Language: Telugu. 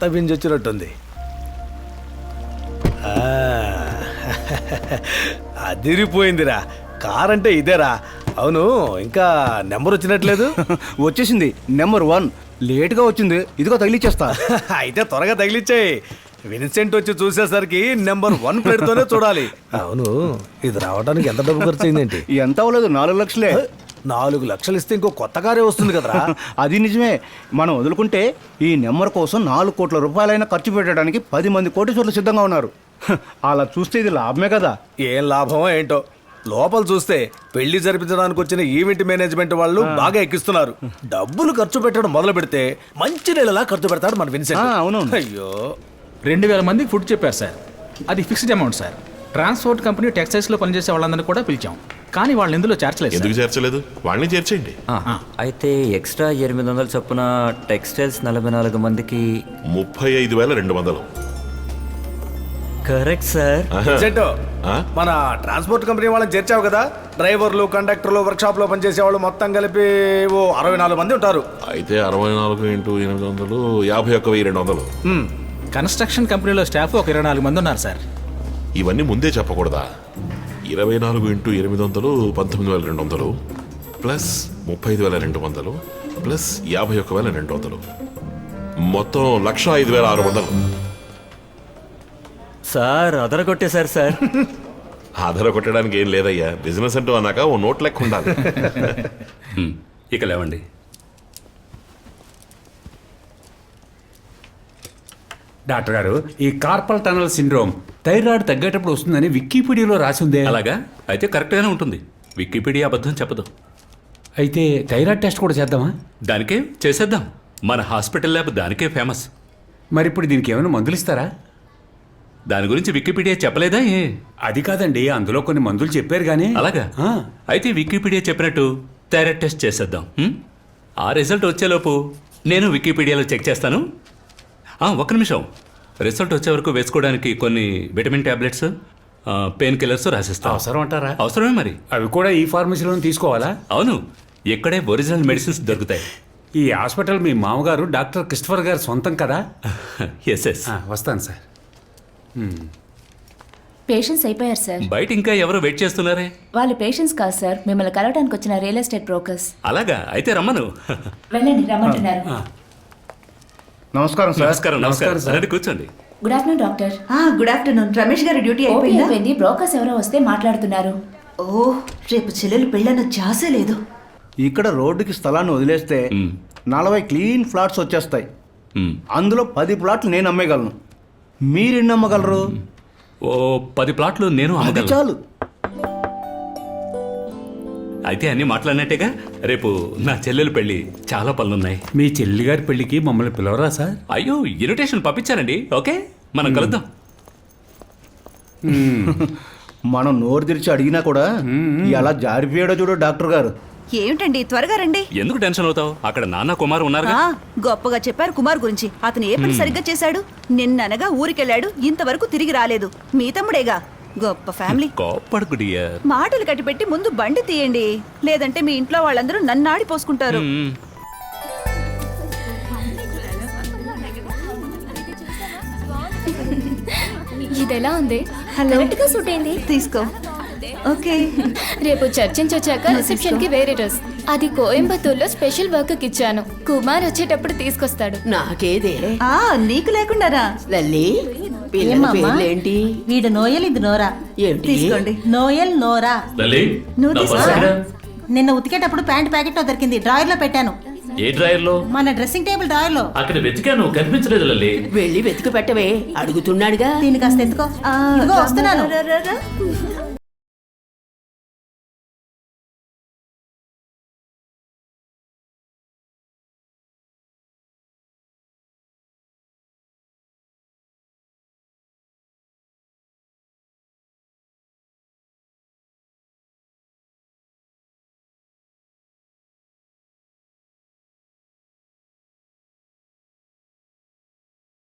కొత్త బింజ్ వచ్చినట్టుంది. అదిరిపోయిందిరా, కార్ అంటే ఇదేరా. అవును, ఇంకా నెంబర్ వచ్చినట్లేదు. వచ్చేసింది నెంబర్ 1. లేట్గా వచ్చింది, ఇదిగో తగిలిచ్చేస్తా. అయితే త్వరగా తగిలిచ్చాయి. విన్సెంట్ వచ్చి చూసేసరికి నెంబర్ 1 ప్లేట్తోనే చూడాలి. అవును, ఇది రావడానికి ఎంత డబ్బు ఖర్చు అయిందేంటి? ఎంత అవ్వలేదు, 4 లక్షలే. 4 లక్షలు ఇస్తే ఇంకో కొత్త కారే వస్తుంది కదరా. అది నిజమే. మనం వదులుకుంటే ఈ నెంబర్ కోసం 4 కోట్ల రూపాయలైనా ఖర్చు పెట్టడానికి 10 మంది కోటీశ్వరులు సిద్ధంగా ఉన్నారు. అలా చూస్తే ఇది లాభమే కదా. ఏం లాభమో ఏంటో. లోపల చూస్తే పెళ్లి జరిపించడానికి వచ్చిన ఈవెంట్ మేనేజ్మెంట్ వాళ్ళు బాగా ఎక్కిస్తున్నారు. డబ్బులు ఖర్చు పెట్టడం మొదలు పెడితే మంచి నెలలా ఖర్చు పెడతాడు మన విన్సెంట్. అవును. అయ్యో, 2000 మందికి ఫుడ్ చెప్పారు సార్. అది fixed amount sir. Transport company టెక్స్టైల్స్లో పనిచేసే వాళ్ళందరినీ కూడా పిలిచాం, కానీ వాళ్ళు ఇందులో చేర్చలేదు. ఎందుకు చేర్చలేదు? వాళ్ళని చేర్చేయండి. అయితే ఎక్స్ట్రా 800 చొప్పున టెక్స్టైల్స్ 44 మందికి 35,200. Correct sir. విన్సెంట్, మన ట్రాన్స్పోర్ట్ కంపెనీ వాళ్ళని చేర్చావు కదా. డ్రైవర్లు, కండక్టర్లు, వర్క్ షాప్ లో పనిచేసే వాళ్ళు మొత్తం కలిపి 64 మంది ఉంటారు. అయితే 64 × 800 51,200. కన్స్ట్రక్షన్ కంపెనీలో స్టాఫ్ ఒక 24 మంది ఉన్నారు సార్. ఇవన్నీ ముందే చెప్పకూడదా? 24 × 800 19,200 ప్లస్ 35,200 ప్లస్ 51,200 మొత్తం 1,05,600. సార్ అదరగొట్టేశారు సార్. ఆధార కొట్టడానికి ఏం లేదయ్యా. బిజినెస్ అంటూ అన్నాక ఓ నోట్ లెక్క ఉండాలి. ఇక లేవండి. డాక్టర్ గారు, ఈ కార్పల్ టనల్ సిండ్రోమ్ థైరాయిడ్ తగ్గేటప్పుడు వస్తుందని వికీపీడియాలో రాసి ఉంది. అలాగా? అయితే కరెక్ట్గానే ఉంటుంది. వికీపీడియా అబద్ధం చెప్పదు. అయితే థైరాయిడ్ టెస్ట్ కూడా చేద్దామా? దానికే చేసేద్దాం. మన హాస్పిటల్ ల్యాబ్ దానికే ఫేమస్. మరి ఇప్పుడు దీనికి ఏమైనా మందులు ఇస్తారా? దాని గురించి వికీపీడియా చెప్పలేదా? అది కాదండి, అందులో కొన్ని మందులు చెప్పారు కానీ. అలాగా? అయితే వికీపీడియా చెప్పినట్టు థైరాయిడ్ టెస్ట్ చేసేద్దాం. ఆ రిజల్ట్ వచ్చేలోపు నేను వికీపీడియాలో చెక్ చేస్తాను. ఒక్క నిమిషం. రిజల్ట్ వచ్చే వరకు వేసుకోవడానికి కొన్ని విటమిన్ టాబ్లెట్స్, పెయిన్ కిల్లర్స్ రాసిస్తాను. అవసరం అంటారా? అవసరమే మరి. అవి కూడా ఈ ఫార్మసీలో తీసుకోవాలా? అవును, ఇక్కడే ఒరిజినల్ మెడిసిన్స్ దొరుకుతాయి. ఈ హాస్పిటల్ మీ మామగారు డాక్టర్ క్రిస్టఫర్ గారు సొంతం కదా? Yes yes. వస్తాను సార్. పేషెంట్స్ అయిపోయారు సార్. బయట ఇంకా ఎవరు వెయిట్ చేస్తున్నారే? వాళ్ళు పేషెంట్స్ కాదు సార్, మిమ్మల్ని కలవడానికి వచ్చిన రియల్ ఎస్టేట్ బ్రోకర్స్. అలాగా? అయితే రమ్మను. వెళ్ళండి, రమ్మంటున్నారు. నమస్కారం సార్. నమస్కారం. నమస్కారం. రండి, కూర్చోండి. Good afternoon doctor. Good afternoon. Ramesh గారి డ్యూటీ ఓపీ అయిపోయిందా? అయిపోయింది. బ్రోకర్స్ ఎవరో వస్తే మాట్లాడుతున్నారు. ఓ, రేపు చెల్లెలు పెళ్ళన్న ఛాసే లేదు. ఇక్కడ రోడ్డుకి స్థలాన్ని వదిలేస్తే 40 క్లీన్ ఫ్లాట్స్ వచ్చేస్తాయి. అందులో 10 ప్లాట్లు నేను అమ్మేయగలను. మీరెన్ని అమ్మగలరు? ఓ 10 ప్లాట్లు నేను అది అమ్మగలను. చాలు. అయితే అన్ని మాట్లాడినట్టేగా. రేపు నా చెల్లెలు పెళ్లి, చాలా పనులున్నాయి. మీ చెల్లి గారి పెళ్లికి మమ్మల్ని పిలవరా సార్? అయ్యో, ఇన్విటేషన్ పంపించానండి. ఓకే, మనం కలుద్దాం. మనం నోరు తెరిచి అడిగినా కూడా ఎలా జారిపోయాడో చూడు డాక్టర్ గారు. ఏమిటండి, త్వరగా రండి. ఎందుకు టెన్షన్ అవుతావు? అక్కడ నాన్న కుమార్ ఉన్నారు. గొప్పగా చెప్పారు కుమార్ గురించి. అతను ఏ పని సరిగ్గా చేశాడు? నిన్ననగా ఊరికెళ్ళాడు, ఇంతవరకు తిరిగి రాలేదు. మీ తమ్ముడేగా. గొప్ప ఫ్యామిలీ. కోప్పడుకు డియర్. మాటలు కట్టిపెట్టి ముందు బండి తీయండి, లేదంటే మీ ఇంట్లో వాళ్ళందరూ నన్ను ఆడిపోసుకుంటారు. ఇదెలా ఉంది? హలో, కరెక్ట్గా సూట్ అయింది. తీసుకో. ఓకే. రేపు చర్చించొచ్చాక రిసెప్షన్ కి వేరే డ్రెస్. అది కోయంబత్తూర్లో స్పెషల్ వర్క్ కి ఇచ్చాను. కుమార్ వచ్చేటప్పుడు తీసుకొస్తాడు. నాకేదే నీకు లేకుండారా? లల్లి, ఏంటి? వీడు నోయల్, ఇది నోరా. తీసుకోండి. నోయల్, నోరా. నువ్వు తీసుకో. నిన్న ఉతికేటప్పుడు ప్యాంట్ ప్యాకెట్ లో దొరికింది, డ్రాయర్ లో పెట్టాను. ఏ డ్రాయర్ లో? మన డ్రెస్సింగ్ టేబుల్ డ్రాయర్ లో. అక్కడ వెతికాను, కనిపించలేదు లల్లి. వెళ్ళి వెతికి పెట్టవే, అడుగుతున్నాడుగా. దీని కాస్త ఎత్తుకో. ఇదిగో వస్తున్నాను.